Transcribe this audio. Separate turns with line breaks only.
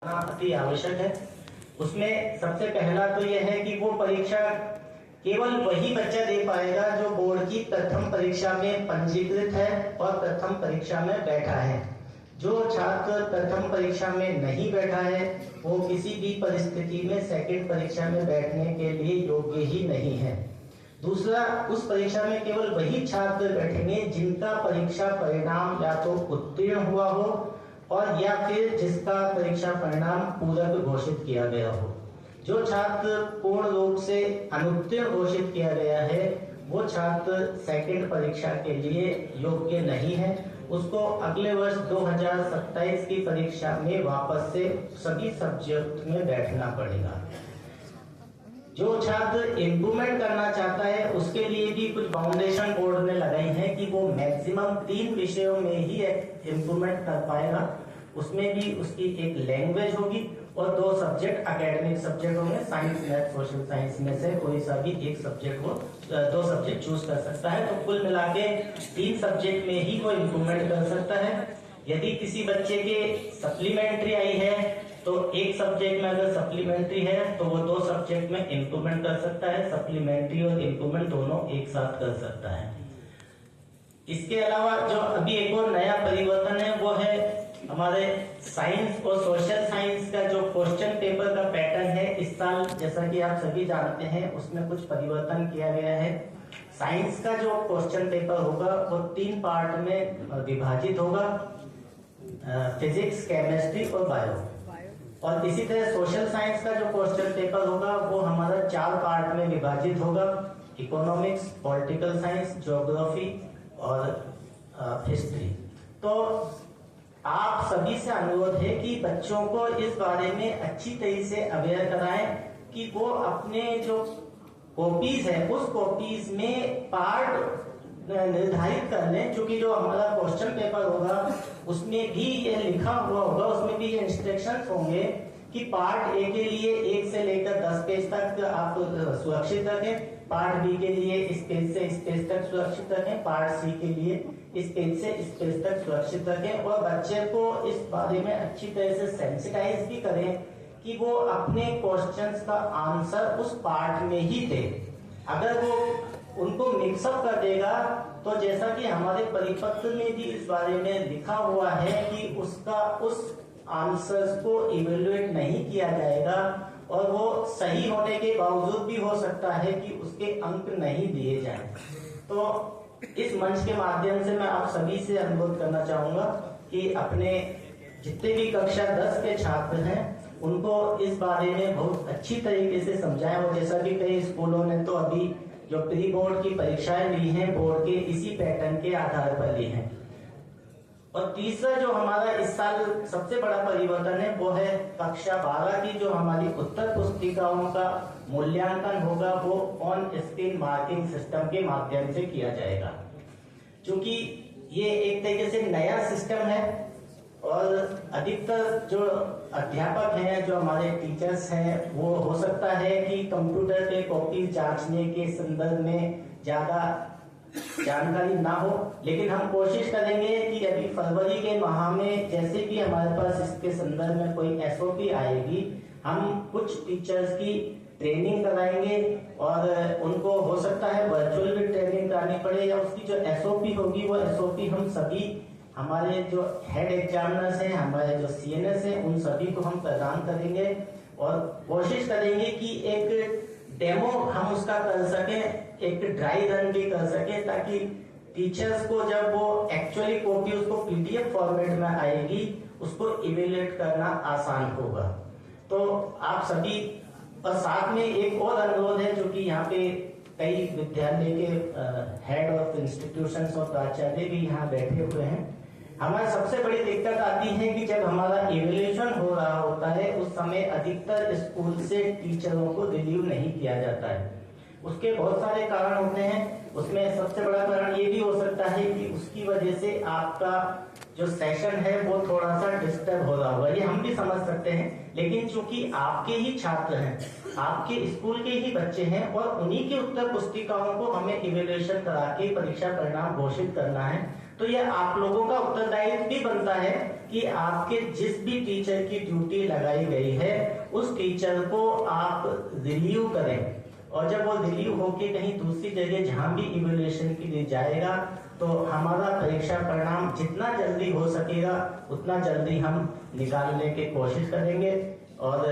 अति आवश्यक है। उसमें सबसे पहला तो यह है कि वो परीक्षा केवल वही बच्चा दे पाएगा जो बोर्ड की प्रथम परीक्षा में पंजीकृत है और प्रथम परीक्षा में बैठा है। जो छात्र प्रथम परीक्षा में नहीं बैठा है वो किसी भी परिस्थिति में सेकंड परीक्षा में बैठने के लिए योग्य ही नहीं है। दूसरा, उस परीक्षा में केवल वही छात्र बैठेंगे जिनका परीक्षा परिणाम या तो उत्तीर्ण हुआ हो और या फिर जिसका परीक्षा परिणाम पूरक घोषित किया गया हो। जो छात्र पूर्ण रूप से अनुत्तीर्ण घोषित किया गया है वो छात्र सेकंड परीक्षा के लिए योग्य नहीं है। उसको अगले वर्ष 2027 की परीक्षा में वापस से सभी सब्जेक्ट में बैठना पड़ेगा। जो छात्र इम्प्रूवमेंट करना चाहता है उसके लिए भी कुछ फाउंडेशन बोर्ड ने लगाई है कि वो मैक्सिमम 3 विषयों में ही इम्प्रूवमेंट कर पाएगा। उसमें भी उसकी एक लैंग्वेज होगी और 2 सब्जेक्ट एकेडमिक सब्जेक्ट होंगे। साइंस, मैथ, सोशल साइंस में से कोई सा भी एक सब्जेक्ट हो, 2 सब्जेक्ट चूज कर सकता है। तो कुल मिला के 3 सब्जेक्ट में ही वो इम्प्रूवमेंट कर सकता है। यदि किसी बच्चे के सप्लीमेंट्री आई है तो एक सब्जेक्ट में अगर सप्लीमेंट्री है तो वो 2 सब्जेक्ट में इम्प्रूवमेंट कर सकता है। सप्लीमेंट्री और इम्प्रूवमेंट दोनों एक साथ कर सकता है। इसके अलावा जो अभी एक और नया परिवर्तन है वो है हमारे साइंस और सोशल साइंस का जो क्वेश्चन पेपर का पैटर्न है। इस साल जैसा कि आप सभी जानते हैं उसमें कुछ परिवर्तन किया गया है। साइंस का जो क्वेश्चन पेपर होगा वो 3 पार्ट में विभाजित होगा, फिजिक्स, केमिस्ट्री और बायो। और इसी तरह सोशल साइंस का जो क्वेश्चन पेपर होगा वो हमारा 4 पार्ट में विभाजित होगा, इकोनॉमिक्स, पॉलिटिकल साइंस, ज्योग्राफी और हिस्ट्री। तो आप सभी से अनुरोध है कि बच्चों को इस बारे में अच्छी तरह से अवेयर कराएं कि वो अपने जो कॉपीज है उस कॉपीज में पार्ट निर्धारित कर लें। क्योंकि जो हमारा क्वेश्चन पेपर होगा उसमें भी ये लिखा हुआ होगा, उसमें भी ये इंस्ट्रक्शंस होंगे कि पार्ट ए के लिए 1 से लेकर 10 पेज तक आप सुरक्षित रखें, पार्ट बी के लिए इस पेज से इस पेज तक सुरक्षित रखें, पार्ट सी के लिए इस पेज से इस पेज तक सुरक्षित रखें। और बच्चे को इस बारे में अच्छी तरह से सेंसिटाइज भी करें कि वो अपने क्वेश्चंस का आंसर उस पार्ट में ही दे। अगर वो उनको मिक्सअप कर देगा तो जैसा कि हमारे परिपत्र में भी इस बारे में लिखा हुआ है कि उसका उस आंसर्स को इवेल्युएट नहीं किया जाएगा और वो सही होने के बावजूद भी हो सकता है कि उसके अंक नहीं दिए जाएं। तो इस मंच के माध्यम से मैं आप सभी से अनुरोध करना चाहूंगा कि अपने जितने भी कक्षा 10 के छात्र हैं उनको इस बारे में बहुत अच्छी तरीके से समझाएं। और जैसा कि कई स्कूलों ने तो अभी जो प्री बोर्ड की परीक्षाएं ली हैं बोर्ड के इसी पैटर्न के आधार पर ली हैं। और तीसरा जो हमारा इस साल सबसे बड़ा परिवर्तन है वो है कक्षा 12 की जो हमारी उत्तर पुस्तिकाओं का मूल्यांकन होगा वो ऑन स्क्रीन मार्किंग सिस्टम के माध्यम से किया जाएगा। क्योंकि ये एक तरीके से नया सिस्टम है और अधिकतर जो अध्यापक हैं, जो हमारे टीचर्स हैं, वो हो सकता है कि कंप्यूटर पे कॉपी जांचने के संदर्भ में ज्यादा जानकारी ना हो, लेकिन हम कोशिश करेंगे कि अभी फरवरी के माह में जैसे भी हमारे पास इसके संदर्भ में कोई एसओपी आएगी हम कुछ टीचर्स की ट्रेनिंग कराएंगे और उनको हो सकता है वर्चुअल भी ट्रेनिंग करानी पड़े या उसकी जो एसओपी होगी वो एसओपी हम सभी हमारे जो हेड एग्जामिनर्स हैं, हमारे जो सीएनएस हैं, उन सभी को हम प्रदान करेंगे और कोशिश करेंगे कि एक डेमो हम उसका कर सकें, एक ड्राई रन भी कर सके ताकि टीचर्स को जब वो एक्चुअली कॉपी उसको पीडीएफ फॉर्मेट में आएगी उसको इवेल्युएट करना आसान होगा। तो आप सभी और साथ में एक और अनुरोध है जो कि यहाँ पे कई विद्यालय के हेड ऑफ इंस्टीट्यूशंस और प्राचार्य भी यहाँ बैठे हुए हैं। हमारी सबसे बड़ी दिक्कत आती है कि जब हमारा इवेल्युएशन हो रहा होता है उस समय अधिकतर स्कूल से टीचरों को रिलीव नहीं किया जाता है। उसके बहुत सारे कारण होते हैं। उसमें सबसे बड़ा कारण ये भी हो सकता है कि उसकी वजह से आपका जो सेशन है वो थोड़ा सा डिस्टर्ब हो रहा होगा, ये हम भी समझ सकते हैं। लेकिन चूंकि आपके ही छात्र हैं, आपके स्कूल के ही बच्चे हैं और उन्हीं की उत्तर पुस्तिकाओं को हमें इवेल्युएशन करा के परीक्षा परिणाम घोषित करना है, तो यह आप लोगों का उत्तरदायित्व भी बनता है कि आपके जिस भी टीचर की ड्यूटी लगाई गई है उस टीचर को आप रिलीव करें, और जब वो रिलीव होके कहीं दूसरी जगह जहां भी इवैल्यूएशन के लिए जाएगा तो हमारा परीक्षा परिणाम जितना जल्दी हो सकेगा उतना जल्दी हम निकालने की कोशिश करेंगे। और